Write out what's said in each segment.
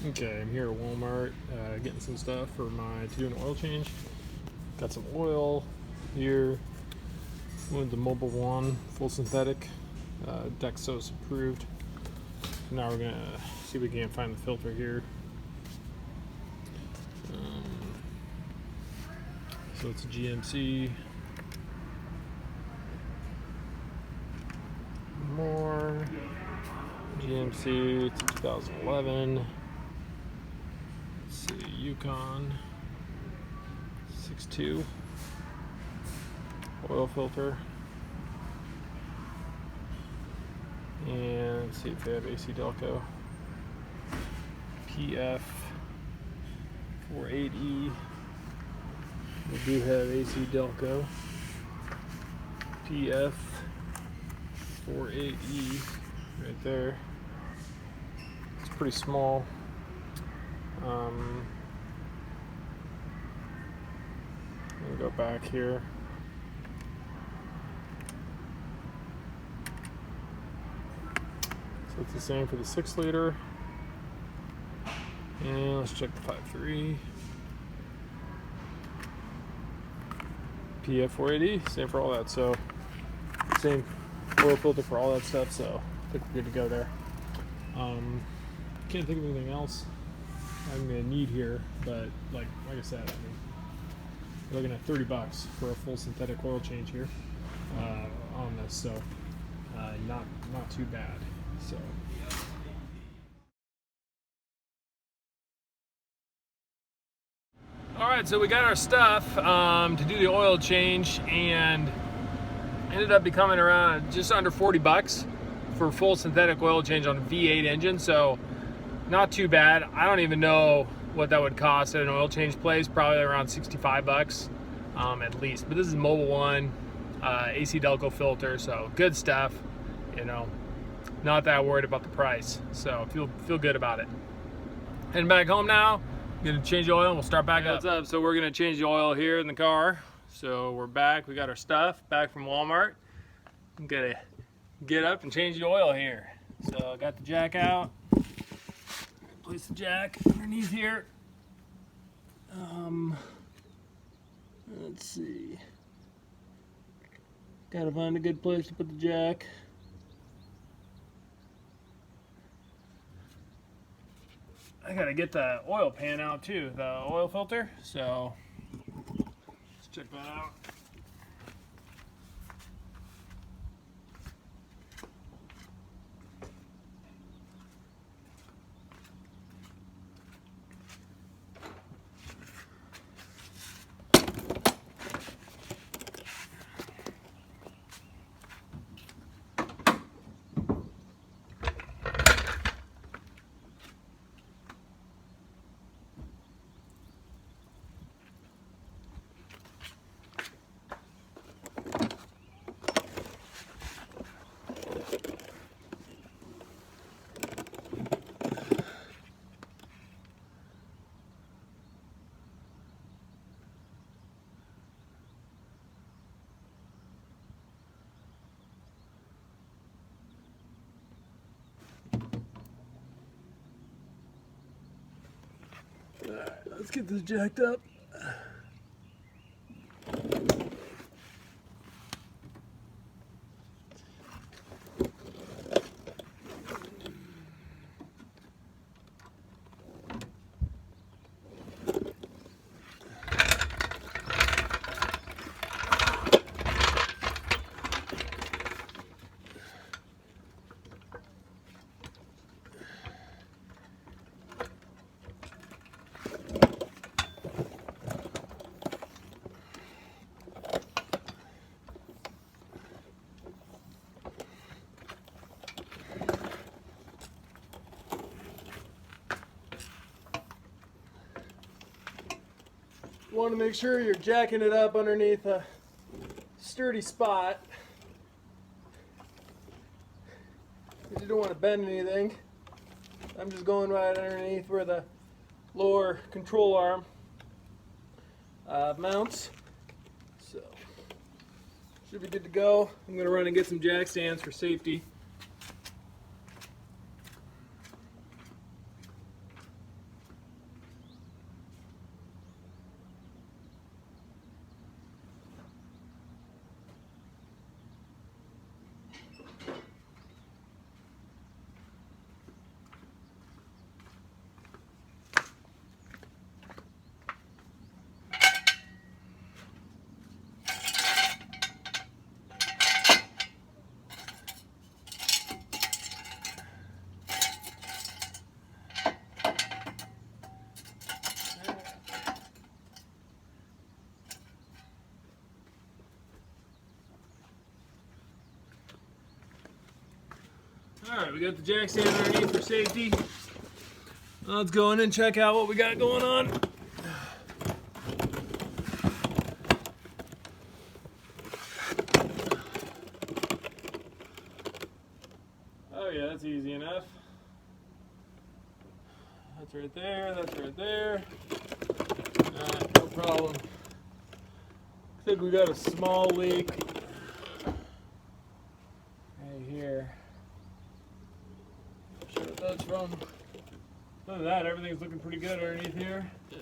Okay, I'm here at Walmart getting some stuff for to do an oil change. Got some oil here. With the Mobil 1 full synthetic, Dexos approved. Now we're gonna see if we can find the filter here. So it's a GMC. More GMC. It's a 2011. Let's see, Yukon 62 oil filter. And let's see if they have AC Delco. PF 48E. We do have AC Delco. PF 48E right there. It's pretty small. I'm gonna go back here. So it's the same for the 6 liter. And let's check the 5.3. PF480, same for all that. So same oil filter for all that stuff. So I think we're good to go there. Can't think of anything else I'm gonna need here, but like I said, I mean, we're looking at $30 for a full synthetic oil change here on this. So not too bad. So. All right, so we got our stuff to do the oil change, and ended up becoming around just under $40 for full synthetic oil change on a V8 engine. So not too bad. I don't even know what that would cost at an oil change place. Probably around $65 at least. But this is Mobil 1 AC Delco filter, so good stuff. You know, not that worried about the price. So feel good about it. Heading back home now. Gonna change the oil and we'll start back up. What's up? So we're gonna change the oil here in the car. So we're back. We got our stuff back from Walmart. I'm gonna get up and change the oil here. So I got the jack out. Place the jack underneath here. Let's see. Gotta find a good place to put the jack. I gotta get the oil pan out too, the oil filter. So let's check that out. Alright, let's get this jacked up. Want to make sure you're jacking it up underneath a sturdy spot. Because you don't want to bend anything. I'm just going right underneath where the lower control arm mounts. So should be good to go. I'm going to run and get some jack stands for safety. Alright, we got the jack stand underneath for safety. Let's go in and check out what we got going on. Oh yeah, that's easy enough. That's right there, that's right there. Alright, no problem. I think we got a small leak right here. Not sure what that's from. Other than that, everything's looking pretty good underneath here. The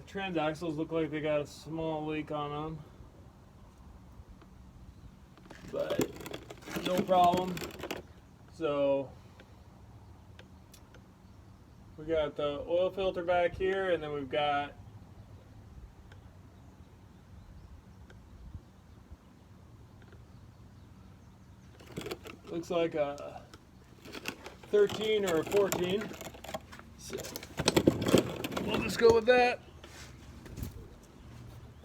transaxles look like they got a small leak on them, but no problem. So we got the oil filter back here, and then we've got looks like a 13 or a 14. So we'll just go with that.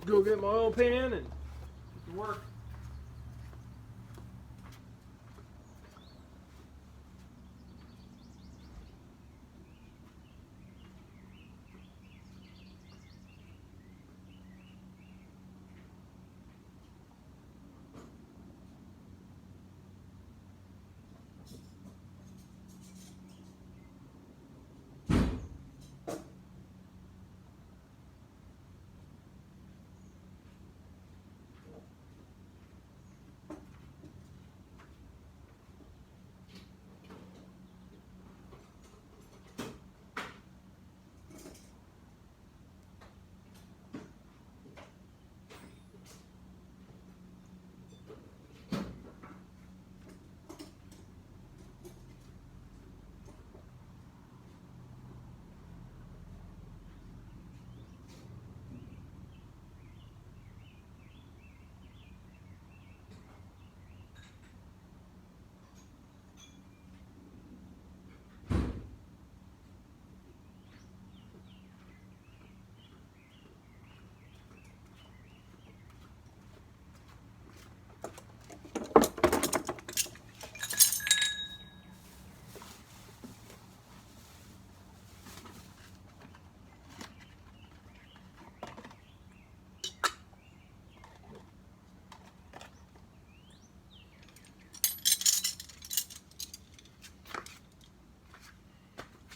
Go get my oil pan and get to work.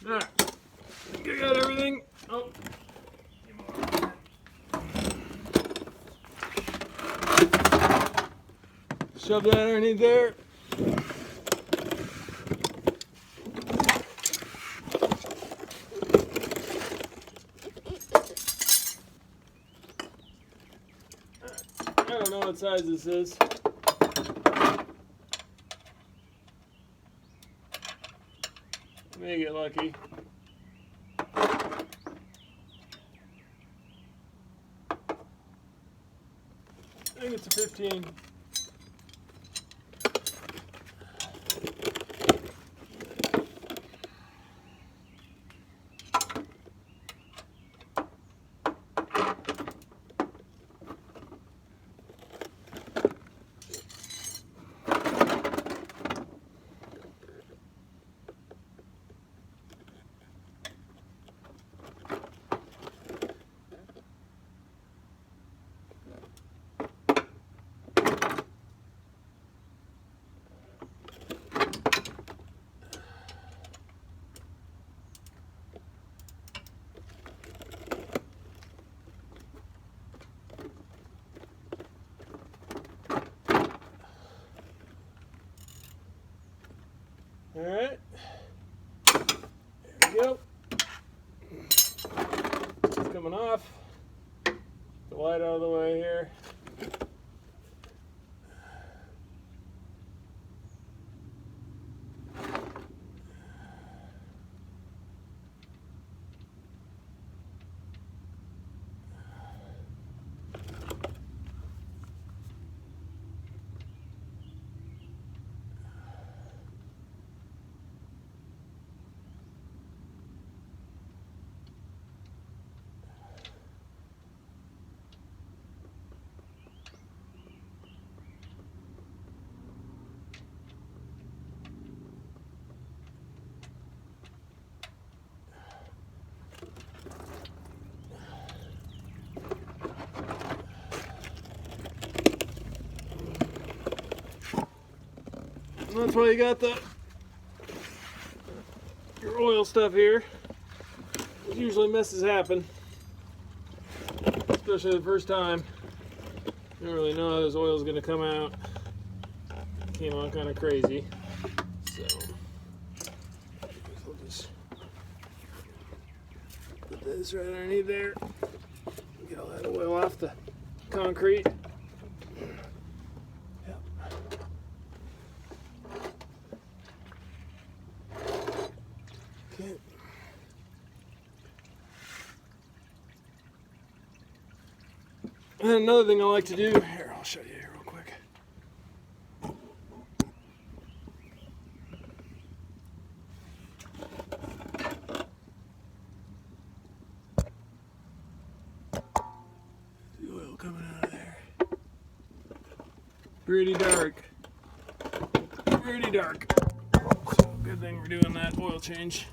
Alright, I think I got everything. Oh, shove that underneath there. I don't know what size this is. May get lucky. I think it's a 15. All right, there we go. It's coming off. Get the light out of the way here. And that's why you got your oil stuff here. Usually messes happen, especially the first time. You don't really know how this oil is going to come out. It came out kind of crazy, so we'll just put this right underneath there. Get all that oil off the concrete. Yep. Okay. And another thing I like to do, here, I'll show you here real quick. The oil coming out of there. Pretty dark. Pretty dark. So good thing we're doing that oil change.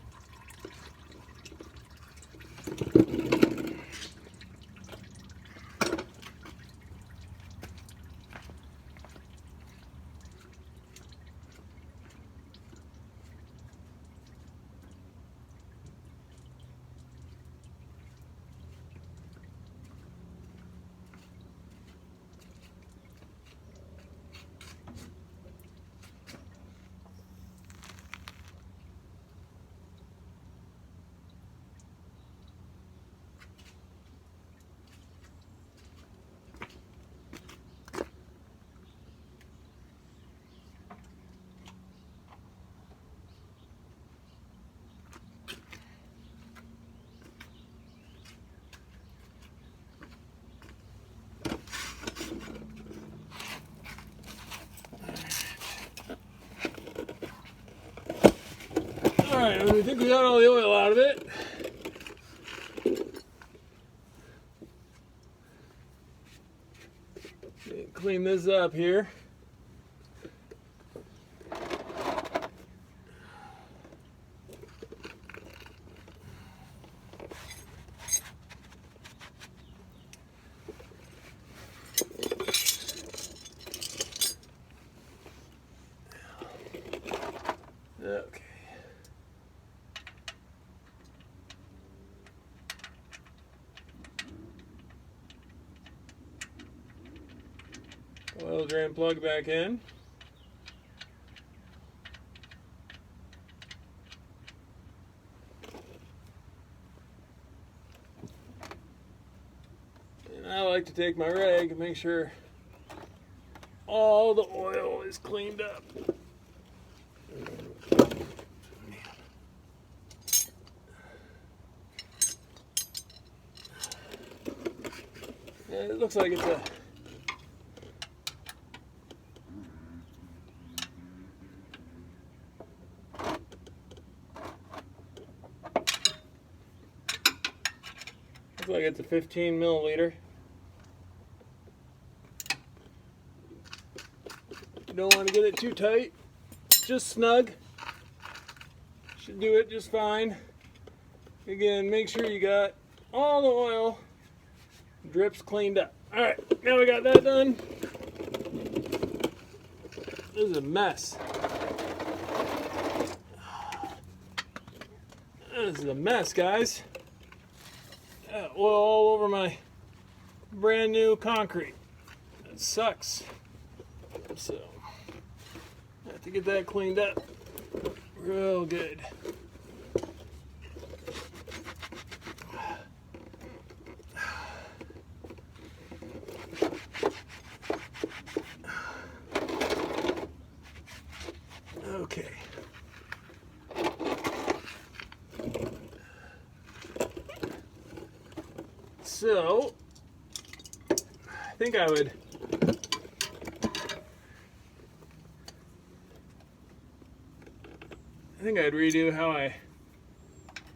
Alright, I think we got all the oil out of it. Clean this up here. Okay. Oil drain plug back in. And I like to take my rag and make sure all the oil is cleaned up. And it looks like it's a looks like it's a 15 milliliter. You don't want to get it too tight, just snug. Should do it just fine. Again, make sure you got all the oil drips cleaned up. All right, now we got that done. This is a mess. This is a mess, guys. Oil all over my brand new concrete. That sucks. So, I have to get that cleaned up real good. Okay. So, I think I'd redo how I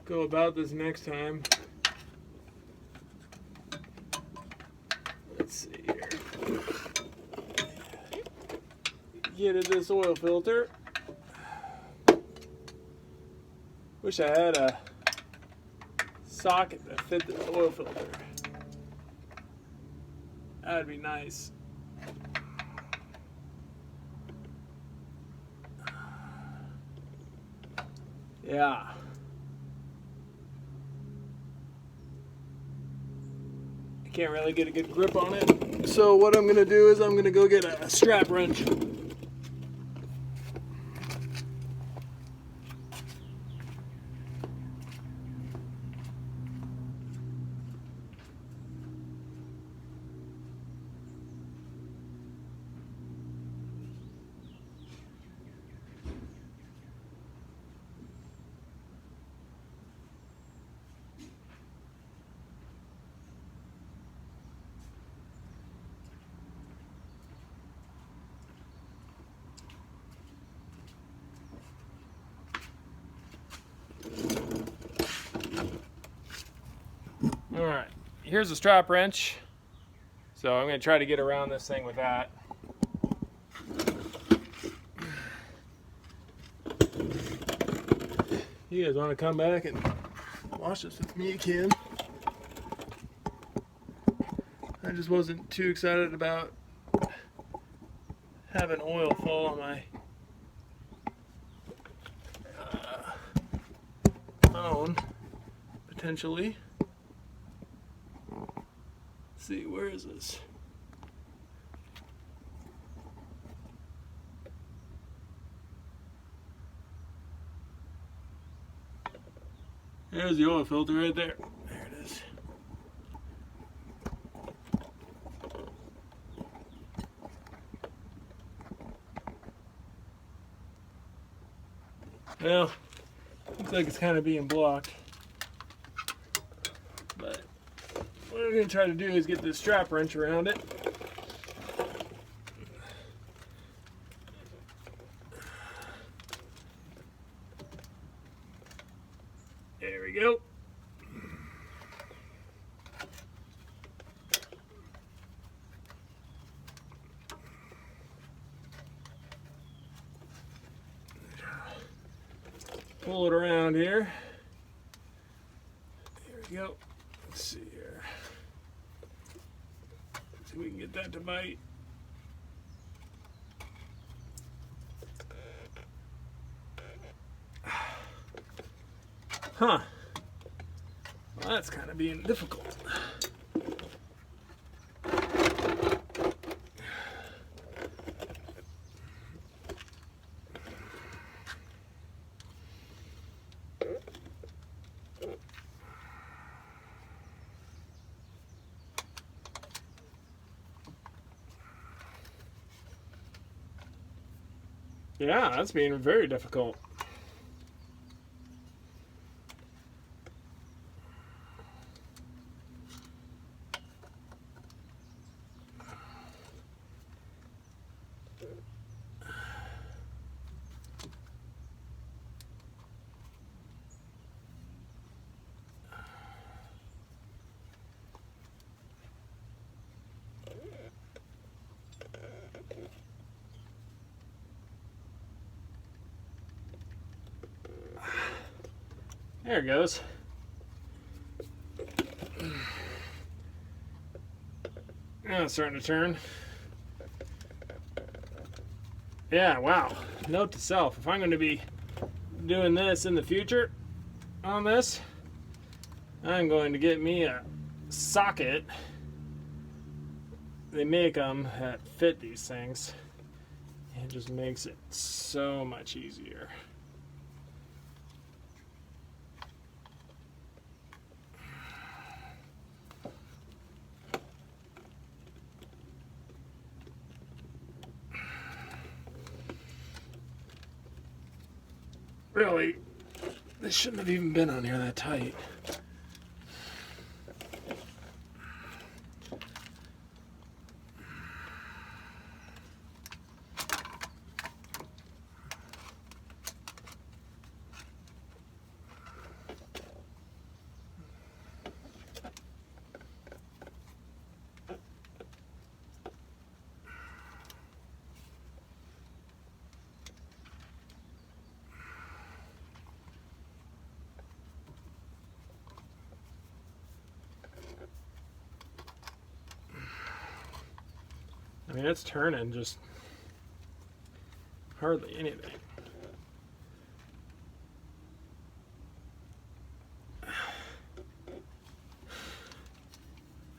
go about this next time. Let's see here. Get at this oil filter. Wish I had a socket that fit this oil filter. That'd be nice. Yeah. I can't really get a good grip on it. So what I'm gonna do is I'm gonna go get a strap wrench. All right, here's a strap wrench. So I'm gonna try to get around this thing with that. You guys want to come back and watch this with me, you can. I just wasn't too excited about having oil fall on my phone, potentially. Let's see, where is this? There's the oil filter right there. There it is. Well, looks like it's kind of being blocked. But what I'm going to try to do is get this strap wrench around it. There we go. Pull it around here. There we go. Let's see here. See if we can get that to bite. Huh. Well, that's kind of being difficult. Yeah, that's being very difficult. There it goes. Now it's starting to turn. Yeah, wow. Note to self, if I'm going to be doing this in the future on this, I'm going to get me a socket. They make them that fit these things. It just makes it so much easier. Really, this shouldn't have even been on here that tight. I mean, it's turning just hardly anything.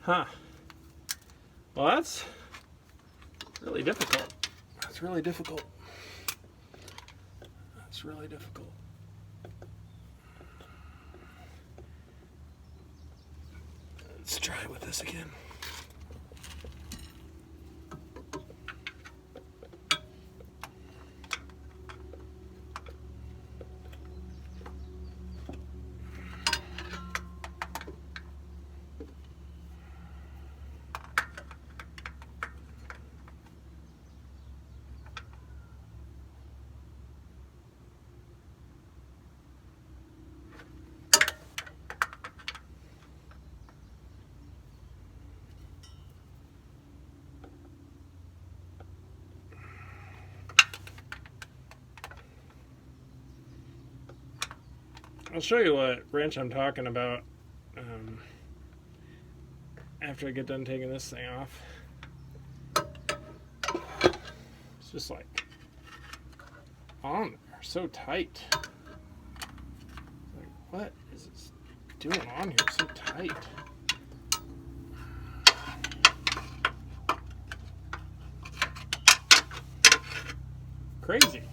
Huh. Well, that's really difficult. That's really difficult. That's really difficult. Let's try with this again. I'll show you what wrench I'm talking about after I get done taking this thing off. It's just like on there, so tight. Like, what is this doing on here so tight? Crazy.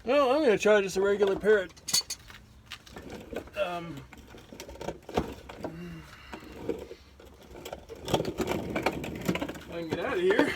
Well, I'm going to try just a regular parrot. I can get out of here.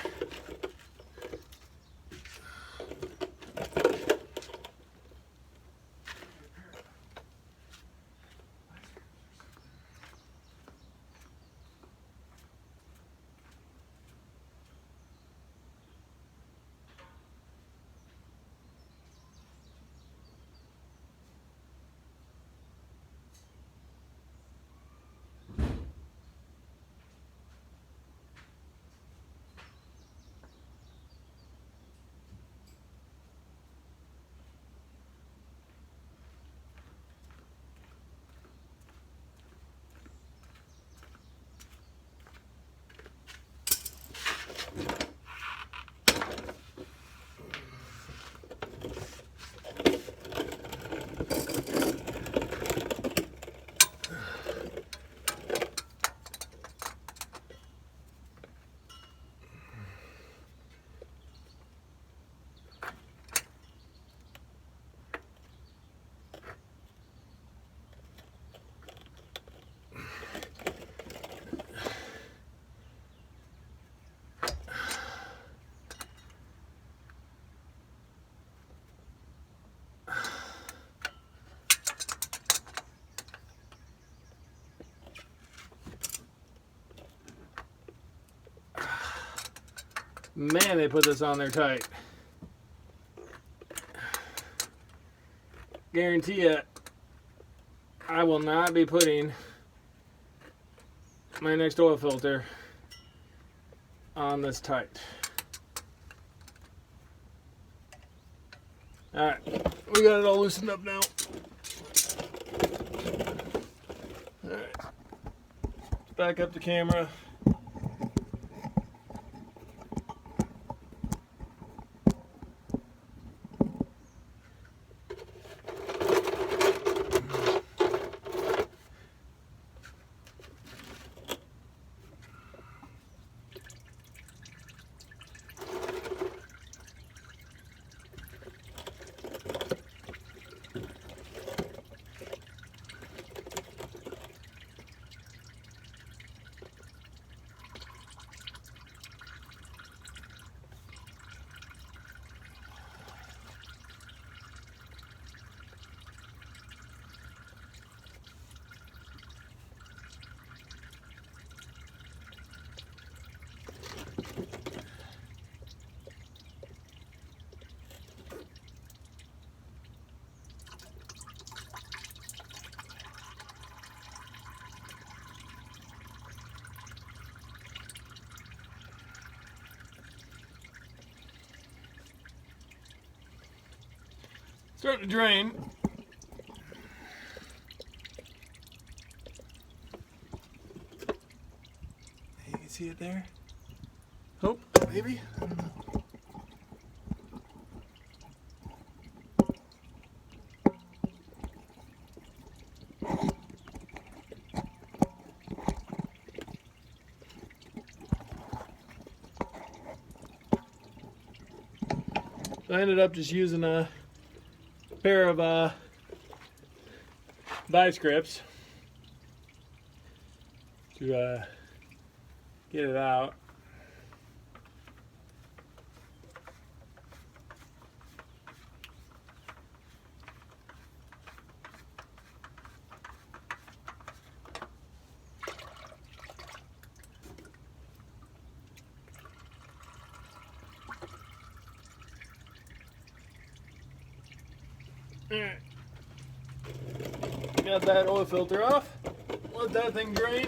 Man, they put this on there tight. Guarantee you, I will not be putting my next oil filter on this tight. Alright, we got it all loosened up now. Alright, back up the camera. Starting to drain. see it there? Oh, maybe. I don't know. So I ended up just using a pair of vice grips to get it out. Alright. Got that oil filter off. Let that thing drain.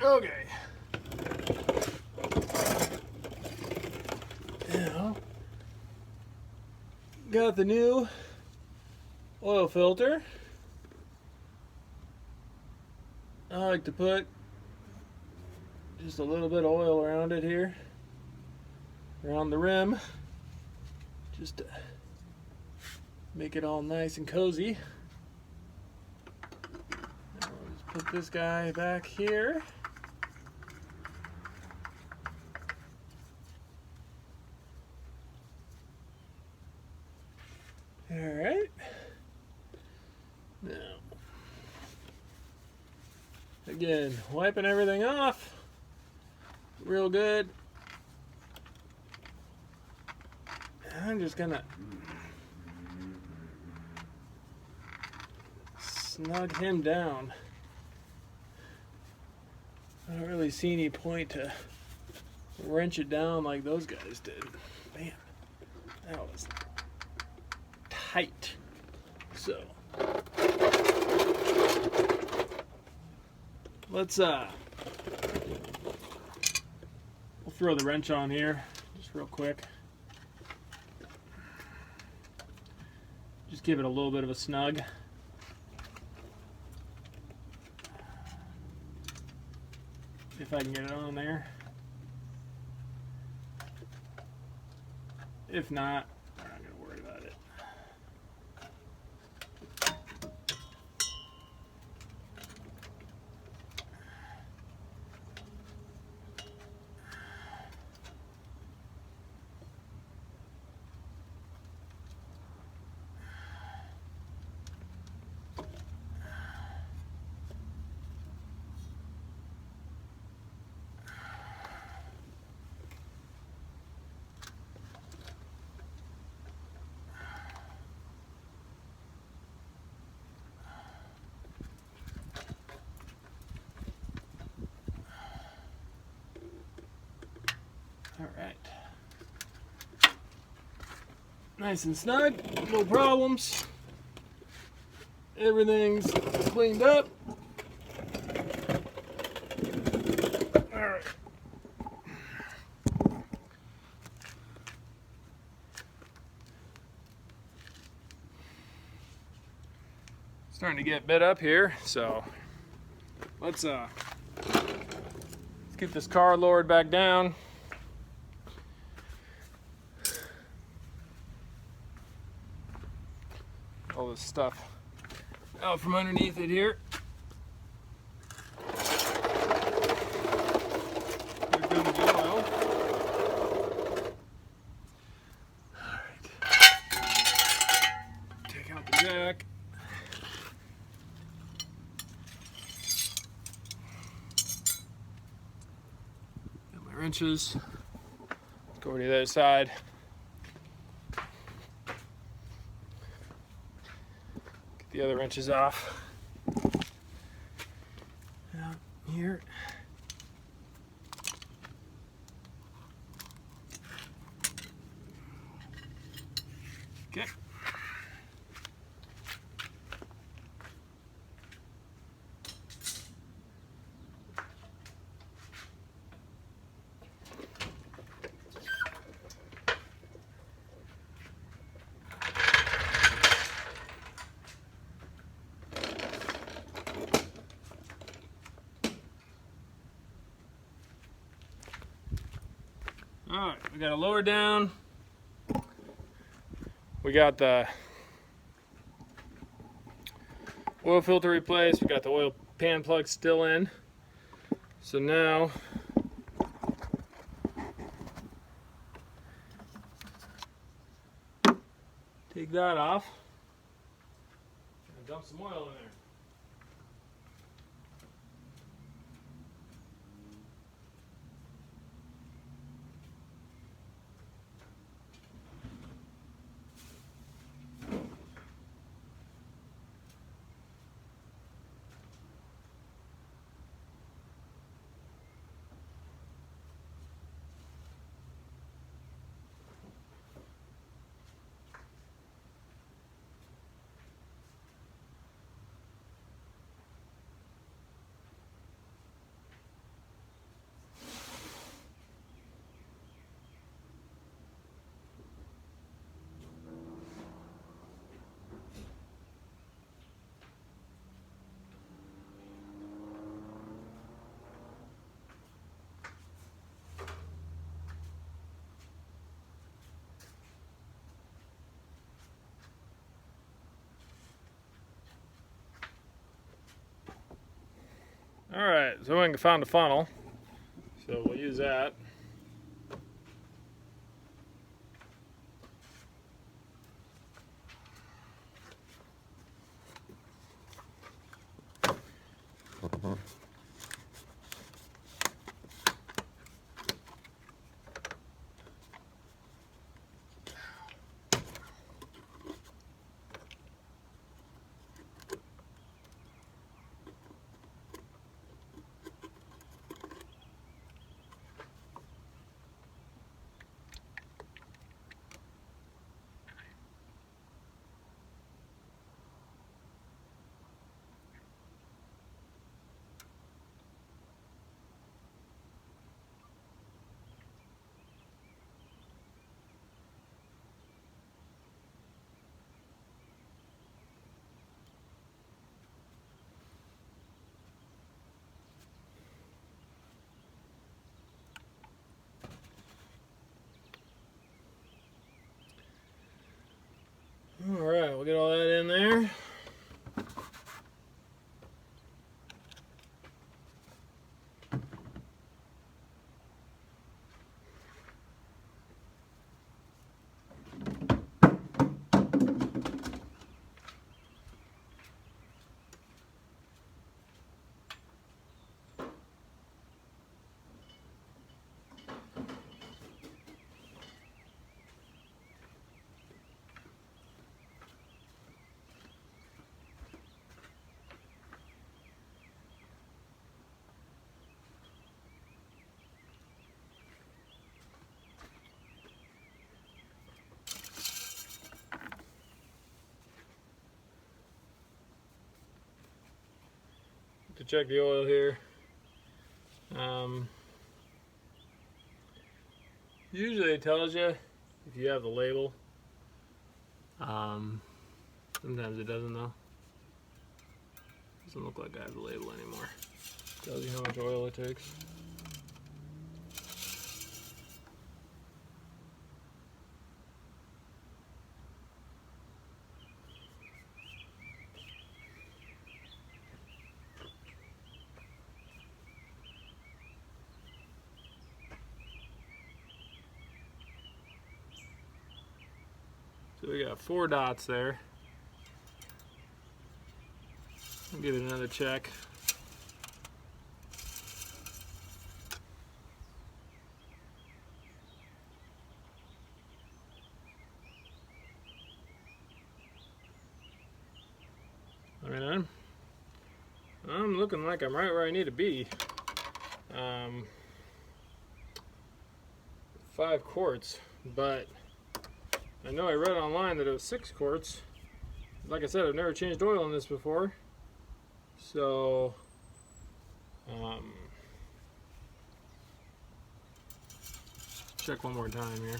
Okay. Now, got the new oil filter. I like to put just a little bit of oil around it here, around the rim, just to make it all nice and cozy. Now I'll just put this guy back here. Alright, now, again, wiping everything off real good. I'm just gonna snug him down. I don't really see any point to wrench it down like those guys did. Man, that was tight. So let's we'll throw the wrench on here just real quick. Just give it a little bit of a snug. If I can get it on there. If not, we're not going to worry about it. All right. Nice and snug, no problems. Everything's cleaned up. All right. starting to get bit up here, so let's get this car lowered back down. All this stuff out from underneath it here. Here comes the oil. Alright. Take out the jack. Got my wrenches. Let's go over to the other side. The other wrenches off. Out here. Okay. All right, we got a lower down. We got the oil filter replaced. We got the oil pan plug still in. So now take that off and dump some oil in there. All right, so we found a funnel, so we'll use that. All right, we'll get all that in there. To check the oil here. Usually it tells you if you have the label. Sometimes it doesn't though. Doesn't look like I have the label anymore. Tells you how much oil it takes. So we got 4 dots there. I'll give it another check. I mean, I'm looking like I'm right where I need to be. 5 quarts, but I know I read online that it was 6 quarts. Like I said, I've never changed oil in this before. So, check one more time here.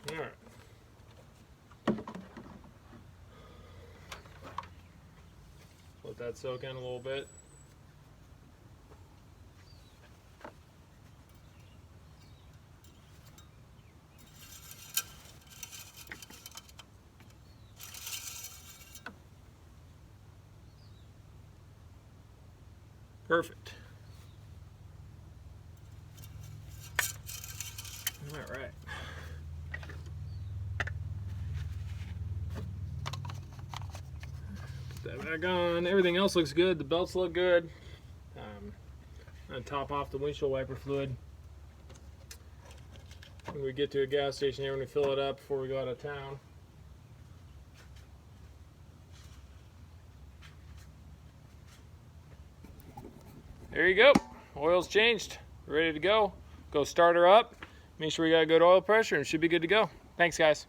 All right. Let that soak in a little bit. Perfect. All right. Put that back on. Everything else looks good. The belts look good. I'm gonna top off the windshield wiper fluid when we get to a gas station here, when we fill it up before we go out of town. There you go. Oil's changed. Ready to go. Go start her up. Make sure we got good oil pressure and should be good to go. Thanks, guys.